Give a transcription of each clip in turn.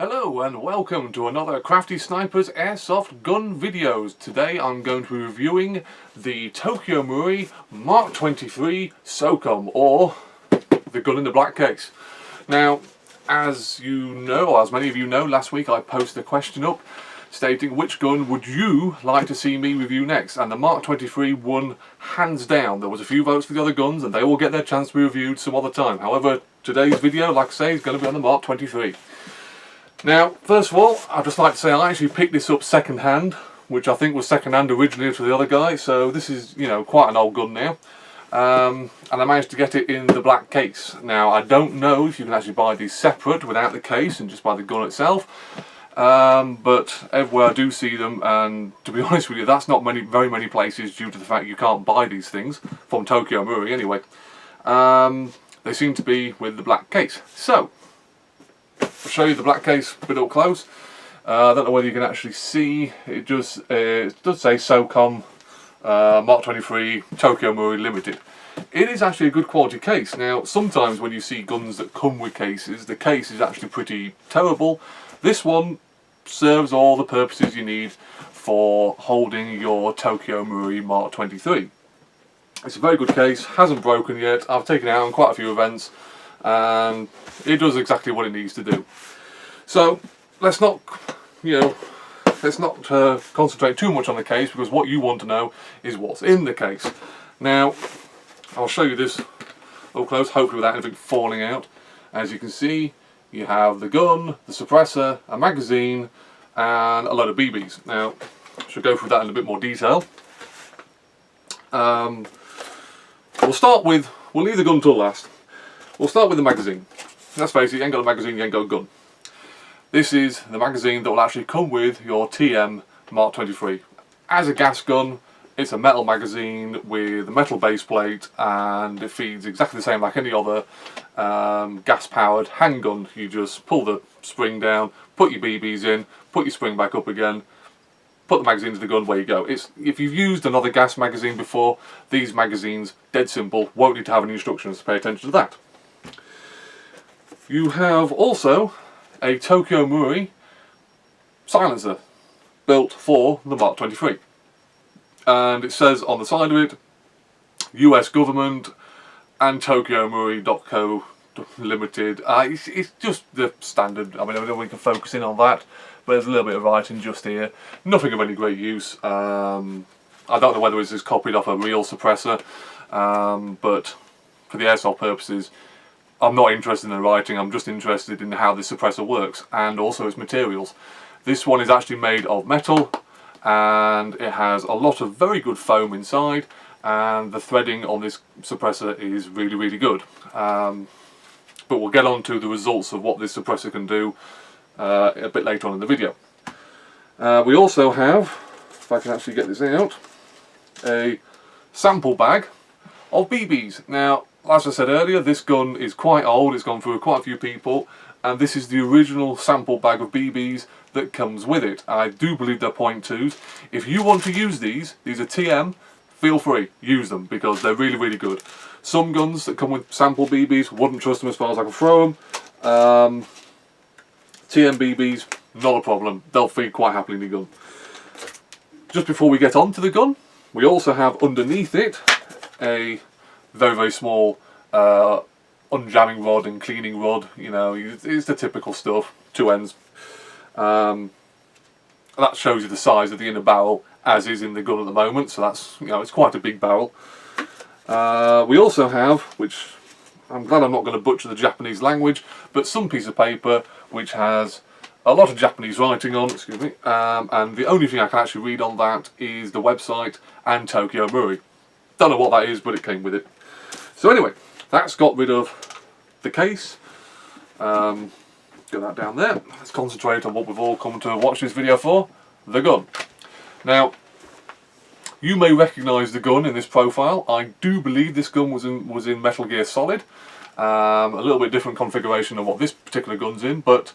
Hello and welcome to another CraftySniper's airsoft gun videos. Today I'm going to be reviewing the Tokyo Marui Mark 23 SOCOM, or the gun in the black case. Now, as you know, or as many of you know, last week I posted a question up stating which gun would you like to see me review next, and the Mark 23 won hands down. There was a few votes for the other guns and they will get their chance to be reviewed some other time. However, today's video, like I say, is going to be on the Mark 23. Now, first of all, I'd just like to say I actually picked this up second hand, which I think was second hand originally to the other guy, so this is, you know, quite an old gun now. And I managed to get it in the black case. Now, I don't know if you can actually buy these separate without the case and just buy the gun itself, but everywhere I do see them, and to be honest with you, that's not very many places due to the fact you can't buy these things, from Tokyo Marui anyway. They seem to be with the black case. So, I'll show you the black case a bit up close. I don't know whether you can actually see, it does say SOCOM Mark 23 Tokyo Marui Limited. It is actually a good quality case. Now, sometimes when you see guns that come with cases, the case is actually pretty terrible. This one serves all the purposes you need for holding your Tokyo Marui Mark 23. It's a very good case, hasn't broken yet. I've taken it out on quite a few events, and it does exactly what it needs to do. So let's not, concentrate too much on the case, because what you want to know is what's in the case. Now, I'll show you this up close, hopefully without anything falling out. As you can see, you have the gun, the suppressor, a magazine, and a load of BBs. Now, I should go through that in a bit more detail. We'll leave the gun till last. We'll start with the magazine. Let's face it, you ain't got a magazine, you ain't got a gun. This is the magazine that will actually come with your TM Mark 23. As a gas gun, it's a metal magazine with a metal base plate, and it feeds exactly the same like any other gas-powered handgun. You just pull the spring down, put your BBs in, put your spring back up again, put the magazine into the gun, where you go. If you've used another gas magazine before, these magazines, dead simple, won't need to have any instructions to pay attention to that. You have also a Tokyo Marui silencer built for the Mark 23. And it says on the side of it, US government and Tokyo Marui.co Limited. It's just the standard. I mean, I don't know if we can focus in on that, but there's a little bit of writing just here. Nothing of any great use. I don't know whether it's just copied off a real suppressor, but for the airsoft purposes, I'm not interested in the writing, I'm just interested in how this suppressor works, and also its materials. This one is actually made of metal, and it has a lot of very good foam inside, and the threading on this suppressor is really, really good. But we'll get on to the results of what this suppressor can do a bit later on in the video. We also have, if I can actually get this out, a sample bag of BBs. Now, as I said earlier, this gun is quite old, it's gone through quite a few people, and this is the original sample bag of BBs that comes with it. I do believe they're .2s. If you want to use these are TM, feel free, use them, because they're really, really good. Some guns that come with sample BBs, wouldn't trust them as far as I can throw them. TM BBs, not a problem, they'll feed quite happily in the gun. Just before we get on to the gun, we also have underneath it a very, very small unjamming rod and cleaning rod. You know, it's the typical stuff, 2 ends. That shows you the size of the inner barrel as is in the gun at the moment, so that's, you know, it's quite a big barrel. We also have, which I'm glad I'm not going to butcher the Japanese language, but some piece of paper which has a lot of Japanese writing on, excuse me, and the only thing I can actually read on that is the website and Tokyo Marui. Don't know what that is, but it came with it. So anyway, that's got rid of the case. Get that down there. Let's concentrate on what we've all come to watch this video for, the gun. Now, you may recognise the gun in this profile. I do believe this gun was in Metal Gear Solid. A little bit different configuration than what this particular gun's in, but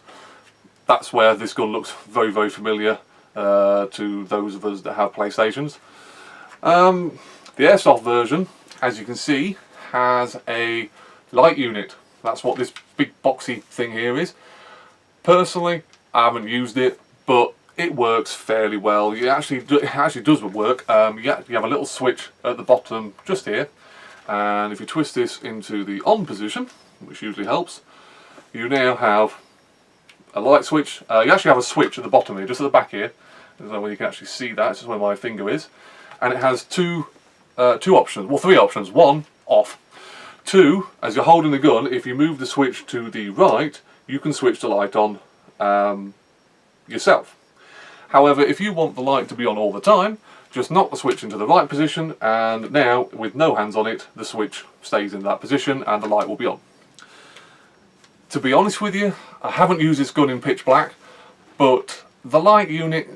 that's where this gun looks very, very familiar to those of us that have PlayStations. The airsoft version, as you can see, has a light unit. That's what this big boxy thing here is. Personally, I haven't used it, but it works fairly well. It actually does work. You have a little switch at the bottom just here, and if you twist this into the on position, which usually helps, you now have a light switch. You actually have a switch at the bottom here, just at the back here. I don't know whether you can actually see that. It's just where my finger is, and it has two options. Well, three options. One, off. Two, as you're holding the gun, if you move the switch to the right, you can switch the light on yourself. However, if you want the light to be on all the time, just knock the switch into the right position, and now, with no hands on it, the switch stays in that position and the light will be on. To be honest with you, I haven't used this gun in pitch black, but the light unit,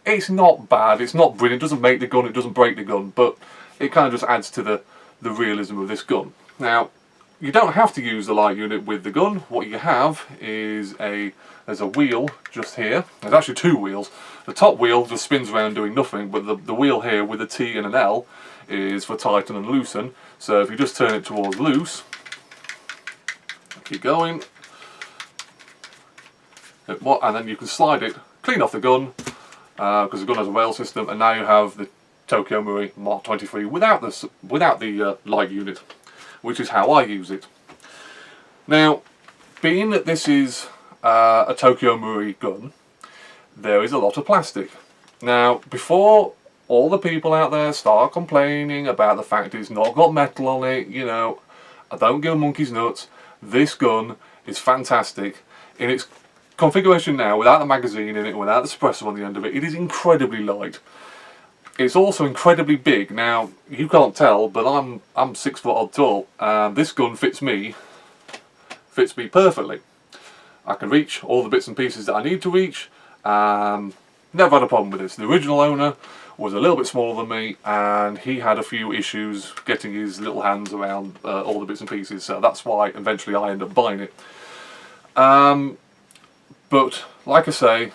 it's not bad, it's not brilliant, it doesn't make the gun, it doesn't break the gun, but it kind of just adds to the realism of this gun. Now, you don't have to use the light unit with the gun. What you have is there's a wheel just here. There's actually two wheels. The top wheel just spins around doing nothing, but the wheel here with a T and an L is for tighten and loosen. So if you just turn it towards loose, keep going, and then you can slide it clean off the gun, because the gun has a rail system, and now you have the Tokyo Marui Mark 23 without the light unit, which is how I use it. Now, being that this is a Tokyo Marui gun, there is a lot of plastic. Now, before all the people out there start complaining about the fact it's not got metal on it, you know, I don't give a monkey's nuts. This gun is fantastic. In its configuration now, without the magazine in it, without the suppressor on the end of it, it is incredibly light. It's also incredibly big. Now, you can't tell, but I'm 6 foot odd tall, and this gun fits me perfectly. I can reach all the bits and pieces that I need to reach. Never had a problem with this. The original owner was a little bit smaller than me, and he had a few issues getting his little hands around all the bits and pieces, so that's why eventually I ended up buying it. But like I say,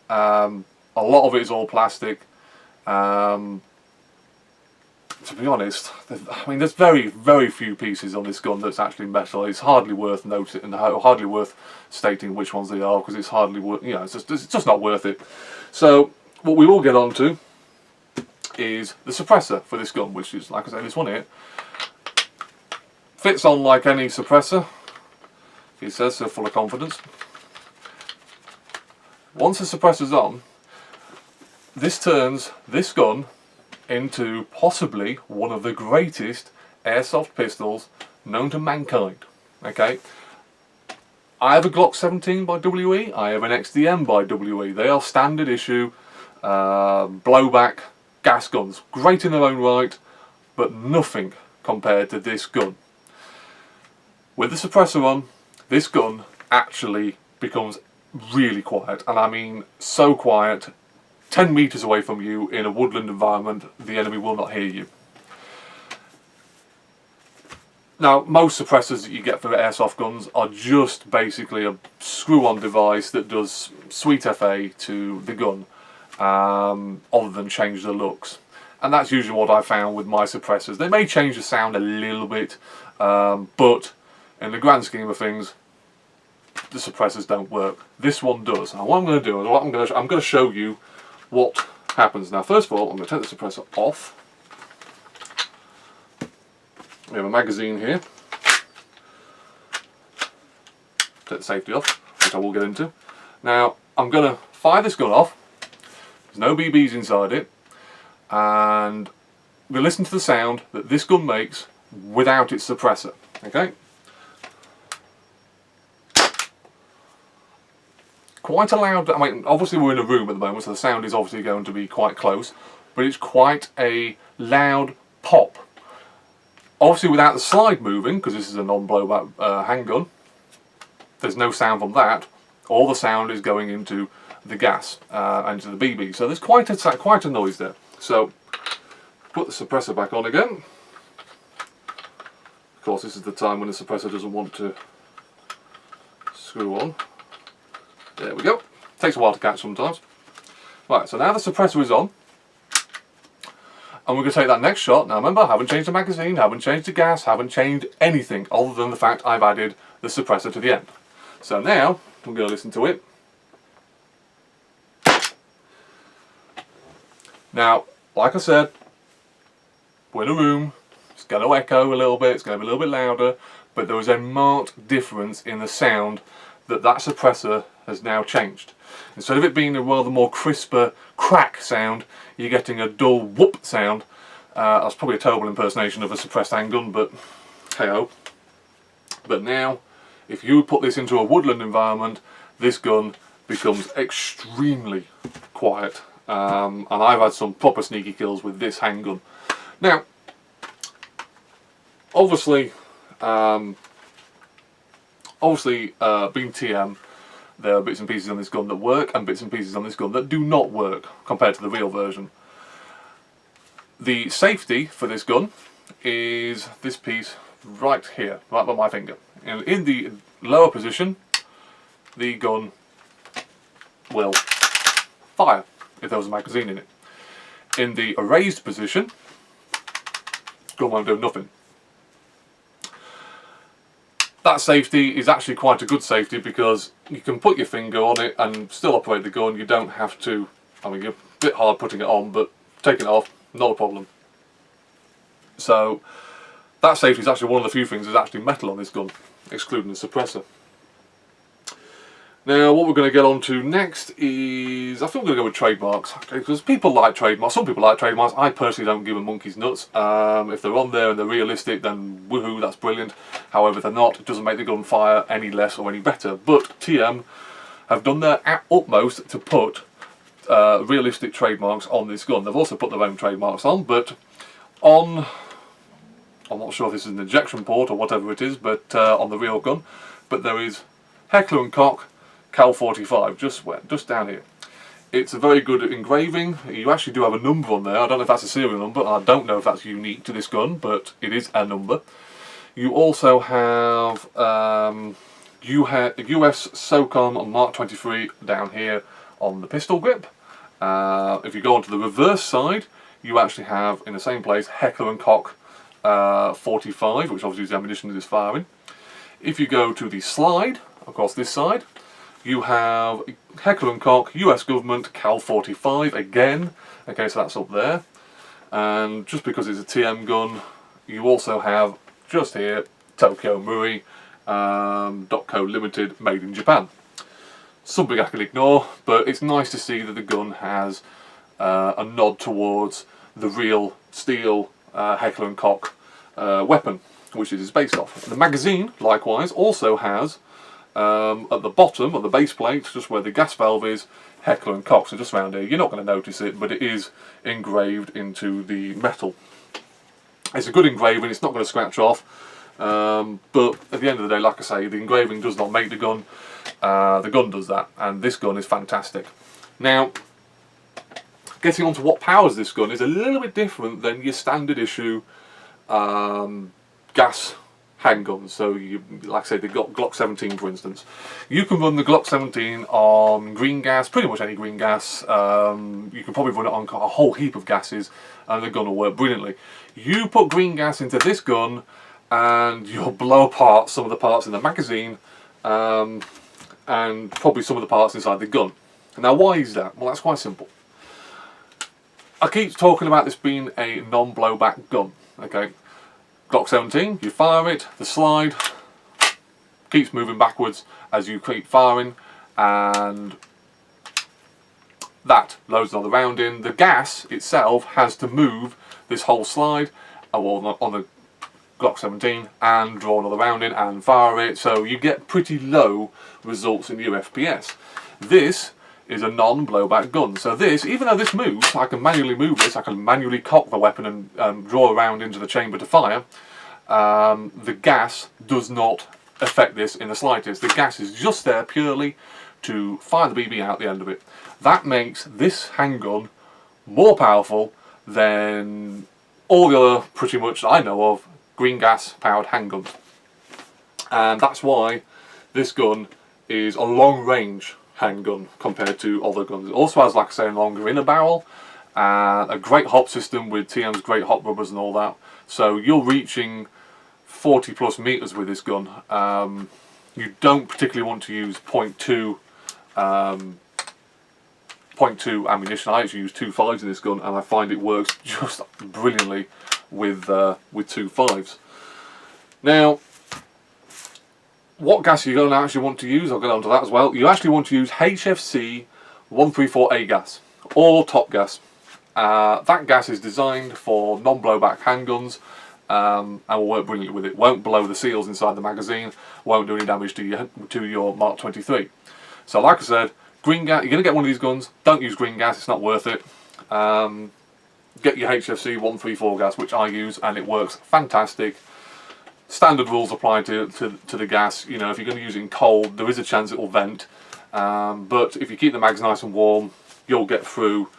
a lot of it is all plastic. To be honest, I mean, there's very, very few pieces on this gun that's actually metal. It's hardly worth noting and hardly worth stating which ones they are, because it's hardly worth, you know, it's just not worth it. So what we will get on to is the suppressor for this gun, which is, like I say, this one here. Fits on like any suppressor, he says, so full of confidence. Once the suppressor's on, this turns this gun into possibly one of the greatest airsoft pistols known to mankind. Okay, I have a Glock 17 by WE, I have an XDM by WE. They are standard issue blowback gas guns, great in their own right, but nothing compared to this gun. With the suppressor on, this gun actually becomes really quiet, and I mean so quiet. 10 meters away from you in a woodland environment, the enemy will not hear you. Now, most suppressors that you get for airsoft guns are just basically a screw-on device that does sweet FA to the gun, other than change the looks. And that's usually what I found with my suppressors. They may change the sound a little bit, but in the grand scheme of things, the suppressors don't work. This one does. And what I'm going to do is I'm going to show you what happens. Now, first of all, I'm going to take the suppressor off. We have a magazine here. Take the safety off, which I will get into. Now, I'm going to fire this gun off. There's no BBs inside it, and we'll listen to the sound that this gun makes without its suppressor. Okay. Quite a loud, I mean, obviously we're in a room at the moment, so the sound is obviously going to be quite close, but it's quite a loud pop. Obviously without the slide moving, because this is a non-blowback handgun, there's no sound from that. All the sound is going into the gas, and to the BB, so there's quite a noise there. So, put the suppressor back on again. Of course, this is the time when the suppressor doesn't want to screw on. There we go. Takes a while to catch sometimes. Right, so now the suppressor is on, and we're going to take that next shot. Now remember, I haven't changed the magazine, haven't changed the gas, haven't changed anything other than the fact I've added the suppressor to the end. So now, we're going to listen to it. Now, like I said, we're in a room, it's going to echo a little bit, it's going to be a little bit louder, but there is a marked difference in the sound that suppressor has now changed. Instead of it being a rather more crisper crack sound, you're getting a dull whoop sound. That's probably a terrible impersonation of a suppressed handgun, but hey-ho. But now, if you put this into a woodland environment, this gun becomes extremely quiet. And I've had some proper sneaky kills with this handgun. Now, obviously, being TM, there are bits and pieces on this gun that work and bits and pieces on this gun that do not work compared to the real version. The safety for this gun is this piece right here, right by my finger. And in the lower position, the gun will fire if there was a magazine in it. In the raised position, the gun won't do nothing. That safety is actually quite a good safety because you can put your finger on it and still operate the gun. You don't have to, I mean, you're a bit hard putting it on, but taking it off, not a problem. So that safety is actually one of the few things that's actually metal on this gun, excluding the suppressor. Now what we're going to get on to next is, I think we're going to go with trademarks, because people like trademarks, some people like trademarks. I personally don't give a monkey's nuts. If they're on there and they're realistic, then woohoo, that's brilliant. However, if they're not, it doesn't make the gun fire any less or any better. But TM have done their utmost to put realistic trademarks on this gun. They've also put their own trademarks on, but on, I'm not sure if this is an injection port or whatever it is, but on the real gun, but there is Heckler & Koch Cal 45, just down here. It's a very good engraving. You actually do have a number on there. I don't know if that's a serial number, and I don't know if that's unique to this gun, but it is a number. You also have US SOCOM Mark 23 down here on the pistol grip. If you go onto the reverse side, you actually have in the same place Heckler & Koch 45, which obviously is the ammunition that is firing. If you go to the slide across this side, you have Heckler & Koch, US Government, Cal 45 again. Okay, so that's up there. And just because it's a TM gun, you also have, just here, Tokyo Marui, .co Limited, made in Japan. Something I can ignore, but it's nice to see that the gun has a nod towards the real steel Heckler & Koch weapon, which it is based off. The magazine, likewise, also has at the bottom of the base plate, just where the gas valve is, Heckler & Koch. So just around here, you're not going to notice it, but it is engraved into the metal. It's a good engraving, it's not going to scratch off, but at the end of the day, like I say, the engraving does not make the gun does that, and this gun is fantastic. Now, getting on to what powers this gun is a little bit different than your standard issue gas handguns. So, like I say, the Glock 17, for instance. You can run the Glock 17 on green gas, pretty much any green gas. You can probably run it on a whole heap of gases, and the gun will work brilliantly. You put green gas into this gun, and you'll blow apart some of the parts in the magazine, and probably some of the parts inside the gun. Now, why is that? Well, that's quite simple. I keep talking about this being a non-blowback gun, okay? Glock 17, you fire it, the slide keeps moving backwards as you keep firing, and that loads another round in. The gas itself has to move this whole slide on the Glock 17 and draw another round in and fire it, so you get pretty low results in your FPS. This is a non-blowback gun, so this, even though this moves, I can manually move this, I can manually cock the weapon and draw a round into the chamber to fire. The gas does not affect this in the slightest. The gas is just there purely to fire the BB out the end of it. That makes this handgun more powerful than all the other, pretty much, I know of, green gas powered handguns. And that's why this gun is a long range handgun compared to other guns. It also has, like I say, a longer inner barrel, a great hop system with TM's great hop rubbers and all that. So you're reaching 40 plus meters with this gun. You don't particularly want to use .2 .2 ammunition. I actually use 2.5s in this gun, and I find it works just brilliantly with 2.5s. Now, what gas are you going to actually want to use? I'll get onto that as well. You actually want to use HFC 134A gas, or top gas. That gas is designed for non-blowback handguns, and will work brilliantly with it. Won't blow the seals inside the magazine, won't do any damage to your Mark 23. So like I said, green gas, you're going to get one of these guns, don't use green gas, it's not worth it. Get your HFC 134 gas, which I use, and it works fantastic. Standard rules apply to the gas. You know, if you're going to use it in cold, there is a chance it will vent, but if you keep the mags nice and warm, you'll get through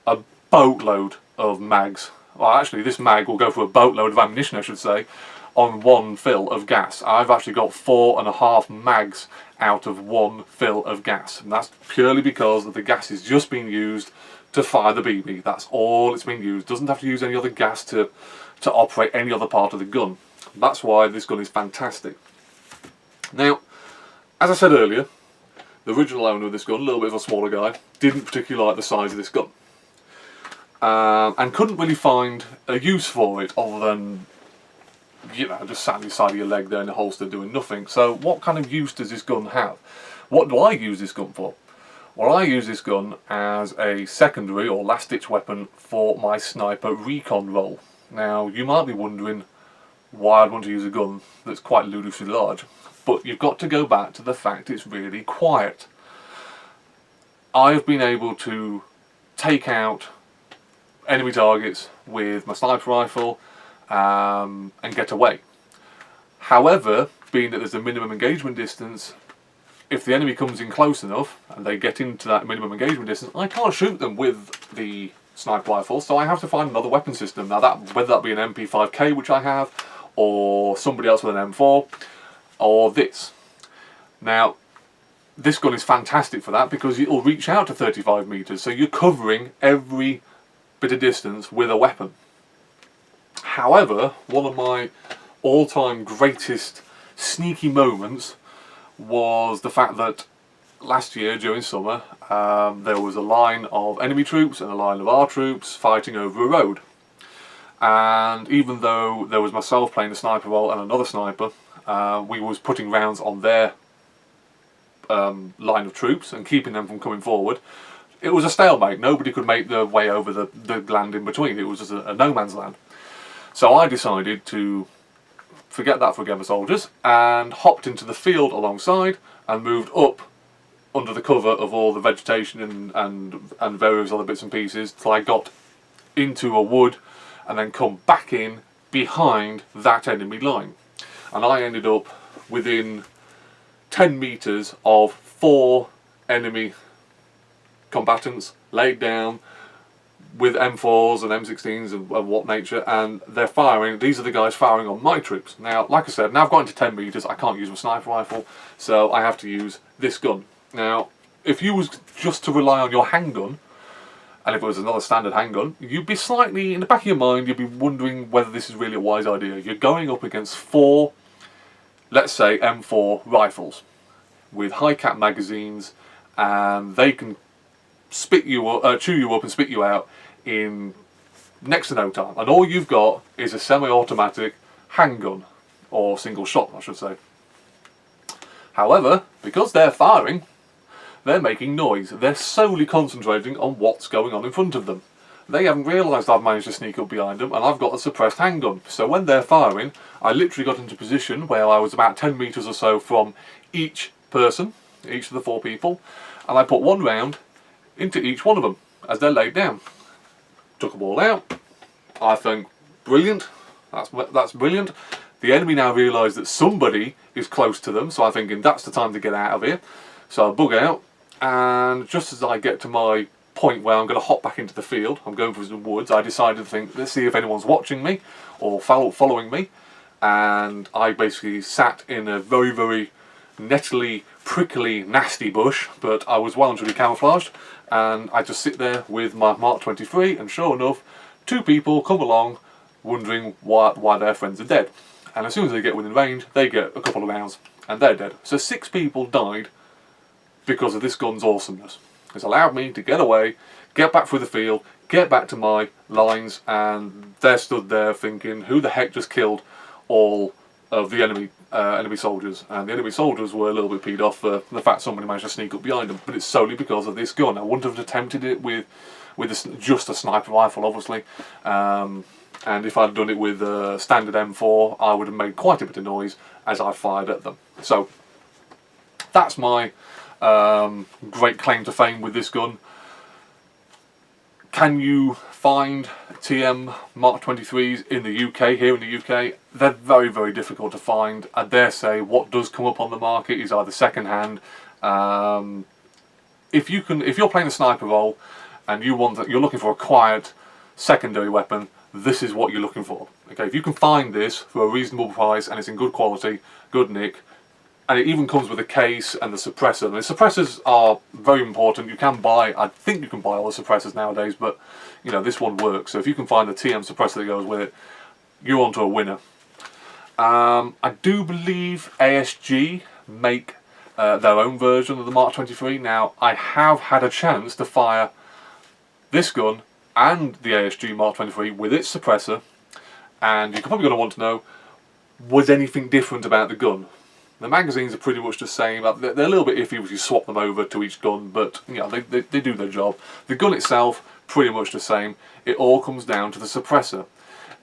a boatload of mags. Well, actually, this mag will go through a boatload of ammunition, I should say, on one fill of gas. I've actually got 4.5 mags out of one fill of gas, and that's purely because the gas is just being used to fire the BB. That's all it's being used. Doesn't have to use any other gas to operate any other part of the gun. That's why this gun is fantastic. Now, as I said earlier, the original owner of this gun, a little bit of a smaller guy, didn't particularly like the size of this gun. And couldn't really find a use for it other than, you know, just sat on the side of your leg there in the holster doing nothing. So what kind of use does this gun have? What do I use this gun for? Well, I use this gun as a secondary or last ditch weapon for my sniper recon role. Now, you might be wondering why I'd want to use a gun that's quite ludicrously large, but you've got to go back to the fact it's really quiet. I've been able to take out enemy targets with my sniper rifle and get away. However, being that there's a minimum engagement distance, if the enemy comes in close enough and they get into that minimum engagement distance, I can't shoot them with the sniper rifle, so I have to find another weapon system. Now, whether that be an MP5K, which I have, or somebody else with an M4, or this. Now, this gun is fantastic for that because it'll reach out to 35 meters, so you're covering every bit of distance with a weapon. However, one of my all-time greatest sneaky moments was the fact that last year during summer there was a line of enemy troops and a line of our troops fighting over a road, and even though there was myself playing the sniper role and another sniper, we was putting rounds on their line of troops and keeping them from coming forward. It was a stalemate. Nobody could make their way over the land in between. It was just a no man's land. So I decided to forget that for Gamma soldiers and hopped into the field alongside and moved up under the cover of all the vegetation and various other bits and pieces till I got into a wood and then come back in behind that enemy line. And I ended up within 10 meters of 4 enemy combatants laid down with M4s and M16s and what nature, and they're firing. These are the guys firing on my troops. Now, like I said, now I've got into 10 meters, I can't use my sniper rifle, so I have to use this gun. Now, if you was just to rely on your handgun, and if it was another standard handgun, you'd be slightly, in the back of your mind, you'd be wondering whether this is really a wise idea. You're going up against 4, let's say, M4 rifles with high cap magazines, and they can spit you up, chew you up and spit you out in next to no time. And all you've got is a semi-automatic handgun, or single shot, I should say. However, because they're firing, they're making noise. They're solely concentrating on what's going on in front of them. They haven't realised I've managed to sneak up behind them, and I've got a suppressed handgun. So when they're firing, I literally got into position where I was about 10 meters or so from each person, each of the 4 people, and I put 1 round into each one of them as they're laid down. Took them all out. I think, brilliant. That's brilliant. The enemy now realise that somebody is close to them, so I'm thinking that's the time to get out of here. So I bug out, and just as I get to my point where I'm going to hop back into the field, I'm going for some woods, I decided to think, let's see if anyone's watching me or following me, and I basically sat in a very, very nettly, prickly, nasty bush, but I was well and truly camouflaged, and I just sit there with my Mark 23, and sure enough, 2 people come along wondering why their friends are dead. And as soon as they get within range, they get a couple of rounds, and they're dead. So 6 people died because of this gun's awesomeness. It's allowed me to get away, get back through the field, get back to my lines, and they're stood there thinking, who the heck just killed all of the enemy soldiers? And the enemy soldiers were a little bit peed off for the fact somebody managed to sneak up behind them, but it's solely because of this gun. I wouldn't have attempted it with just a sniper rifle, obviously, and if I'd done it with a standard M4, I would have made quite a bit of noise as I fired at them. So that's my great claim to fame with this gun. Can you find TM Mark 23s in the UK, here in the UK? They're very, very difficult to find. I dare say what does come up on the market is either second hand. If you're playing a sniper role and you're looking for a quiet secondary weapon, this is what you're looking for. Okay, if you can find this for a reasonable price and it's in good quality, good nick, and it even comes with a case and the suppressor. And the suppressors are very important. You can buy, I think you can buy all the suppressors nowadays, but you know, this one works. So if you can find the TM suppressor that goes with it, you're onto a winner. I do believe ASG make their own version of the Mark 23. Now, I have had a chance to fire this gun and the ASG Mark 23 with its suppressor, and you're probably going to want to know, was anything different about the gun? The magazines are pretty much the same. They're a little bit iffy if you swap them over to each gun, but you know, they do their job. The gun itself, pretty much the same. It all comes down to the suppressor.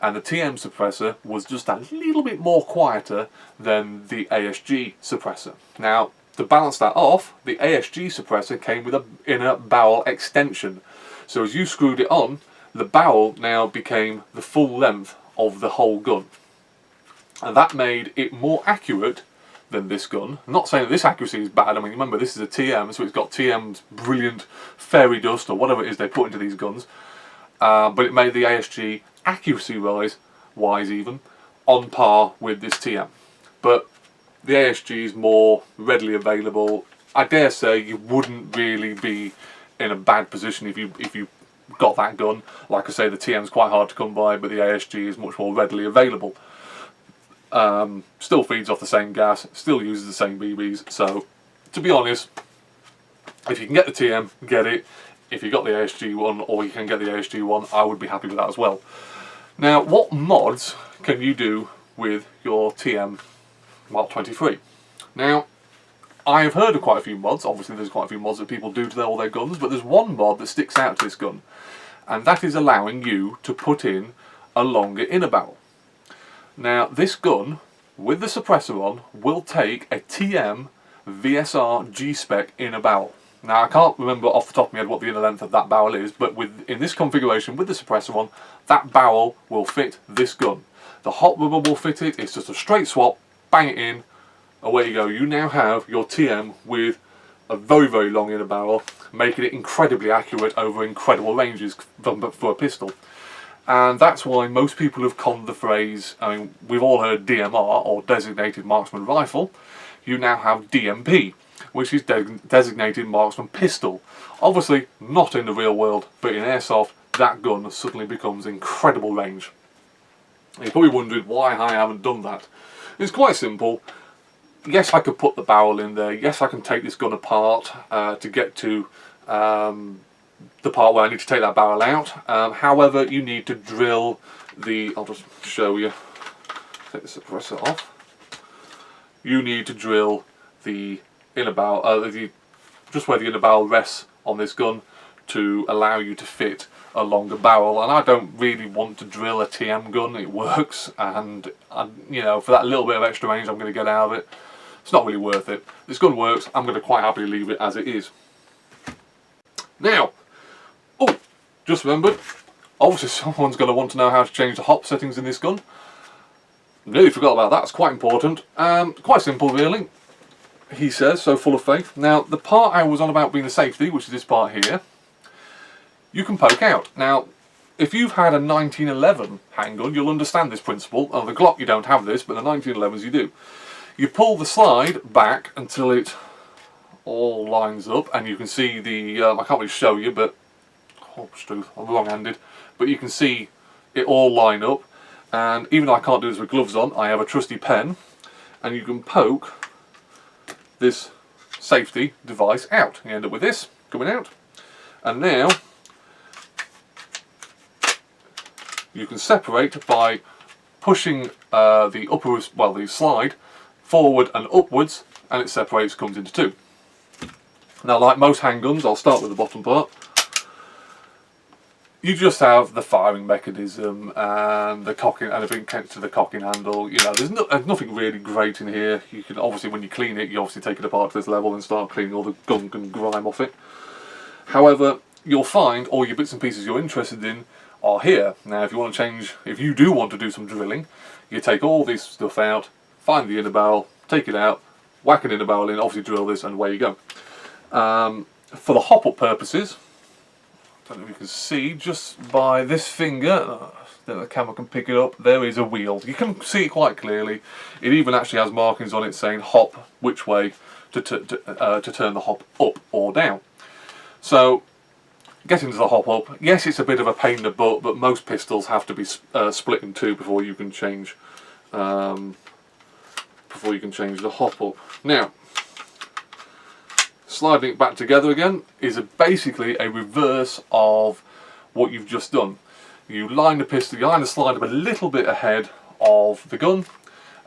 And the TM suppressor was just a little bit more quieter than the ASG suppressor. Now, to balance that off, the ASG suppressor came with an inner barrel extension. So as you screwed it on, the barrel now became the full length of the whole gun. And that made it more accurate than this gun. I'm not saying that this accuracy is bad. I mean, remember, this is a TM, so it's got TM's brilliant fairy dust or whatever it is they put into these guns. But it made the ASG accuracy-wise even on par with this TM. But the ASG is more readily available. I dare say you wouldn't really be in a bad position if you got that gun. Like I say, the TM's quite hard to come by, but the ASG is much more readily available. Still feeds off the same gas, still uses the same BBs, so to be honest, if you can get the TM, get it. If you got the ASG one, or you can get the ASG one, I would be happy with that as well. Now, what mods can you do with your TM Mark 23? Now, I have heard of quite a few mods. Obviously there's quite a few mods that people do to all their guns, but there's one mod that sticks out to this gun, and that is allowing you to put in a longer inner barrel. Now, this gun, with the suppressor on, will take a TM VSR G-Spec inner barrel. Now, I can't remember off the top of my head what the inner length of that barrel is, but in this configuration, with the suppressor on, that barrel will fit this gun. The hot rubber will fit it. It's just a straight swap, bang it in, away you go. You now have your TM with a very, very long inner barrel, making it incredibly accurate over incredible ranges for a pistol. And that's why most people have conned the phrase, I mean, we've all heard DMR, or Designated Marksman Rifle. You now have DMP, which is Designated Marksman Pistol. Obviously, not in the real world, but in airsoft, that gun suddenly becomes incredible range. You're probably wondering why I haven't done that. It's quite simple. Yes, I could put the barrel in there. Yes, I can take this gun apart to get to the part where I need to take that barrel out. However, you need to drill the, I'll just show you, take the suppressor off. You need to drill the inner barrel, just where the inner barrel rests on this gun, to allow you to fit a longer barrel. And I don't really want to drill a TM gun. It works, and you know, for that little bit of extra range I'm going to get out of it, it's not really worth it. This gun works. I'm going to quite happily leave it as it is. Now, oh, just remembered, obviously someone's going to want to know how to change the hop settings in this gun. Nearly forgot about that. It's quite important. Quite simple, really. He says, so full of faith. Now, the part I was on about being the safety, which is this part here, you can poke out. Now, if you've had a 1911 handgun, you'll understand this principle. On the Glock you don't have this, but the 1911s you do. You pull the slide back until it all lines up, and you can see the, I can't really show you, but, oh, truth, I'm wrong-handed, but you can see it all line up. And even though I can't do this with gloves on, I have a trusty pen, and you can poke this safety device out. You end up with this coming out, And now you can separate by pushing the slide forward and upwards, and it separates, comes into two. Now, like most handguns, I'll start with the bottom part. You just have the firing mechanism and the cocking, and everything connected to the cocking handle. You know, there's nothing really great in here. You can obviously, when you clean it, you obviously take it apart to this level and start cleaning all the gunk and grime off it. However, you'll find all your bits and pieces you're interested in are here. Now, if you want to change, if you do want to do some drilling, you take all this stuff out, find the inner barrel, take it out, whack an inner barrel in, obviously drill this, and away you go. For the hop-up purposes, I don't know if you can see, just by this finger, then the camera can pick it up, there is a wheel. You can see it quite clearly. It even actually has markings on it saying hop, which way to turn the hop up or down. So, getting to the hop up, yes, it's a bit of a pain in the butt, but most pistols have to be split in two before you can change the hop up. Now, sliding it back together again is basically a reverse of what you've just done. You line the pistol, you line the slide up a little bit ahead of the gun,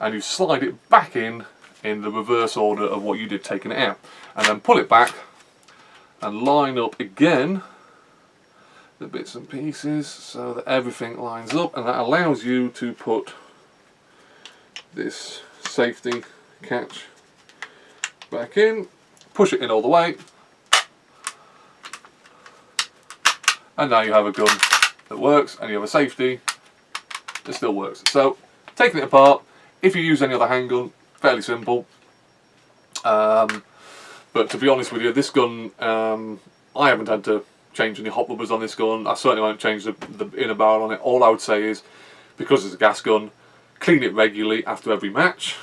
and you slide it back in the reverse order of what you did taking it out, and then pull it back and line up again the bits and pieces so that everything lines up, and that allows you to put this safety catch back in, push it in all the way, and now you have a gun that works, and you have a safety that still works. So, taking it apart, if you use any other handgun, fairly simple. But to be honest with you, this gun, I haven't had to change any hop rubbers on this gun. I certainly won't change the inner barrel on it. All I would say is, because it's a gas gun, clean it regularly after every match.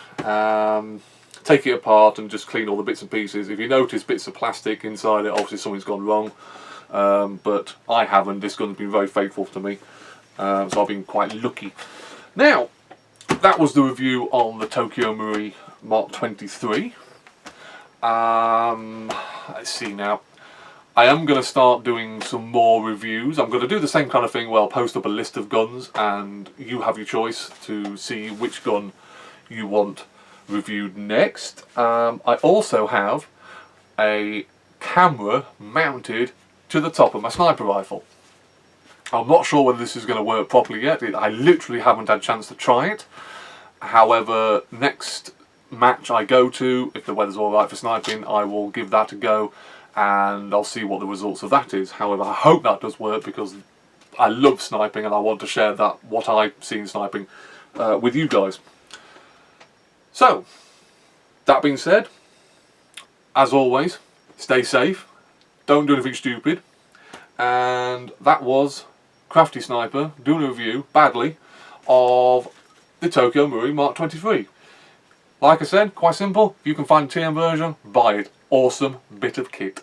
Take it apart and just clean all the bits and pieces. If you notice bits of plastic inside it, obviously something's gone wrong. But I haven't. This gun's been very faithful to me, so I've been quite lucky. Now, that was the review on the Tokyo Marui Mark 23. Let's see now. I am going to start doing some more reviews. I'm going to do the same kind of thing where I'll post up a list of guns and you have your choice to see which gun you want reviewed next. I also have a camera mounted to the top of my sniper rifle. I'm not sure whether this is going to work properly yet. I literally haven't had a chance to try it. However, next match I go to, if the weather's alright for sniping, I will give that a go and I'll see what the results of that is. However, I hope that does work because I love sniping and I want to share that, what I see in sniping, with you guys. So, that being said, as always, stay safe, don't do anything stupid, and that was CraftySniper doing a review, badly, of the Tokyo Marui Mark 23. Like I said, quite simple. If you can find a TM version, buy it. Awesome bit of kit.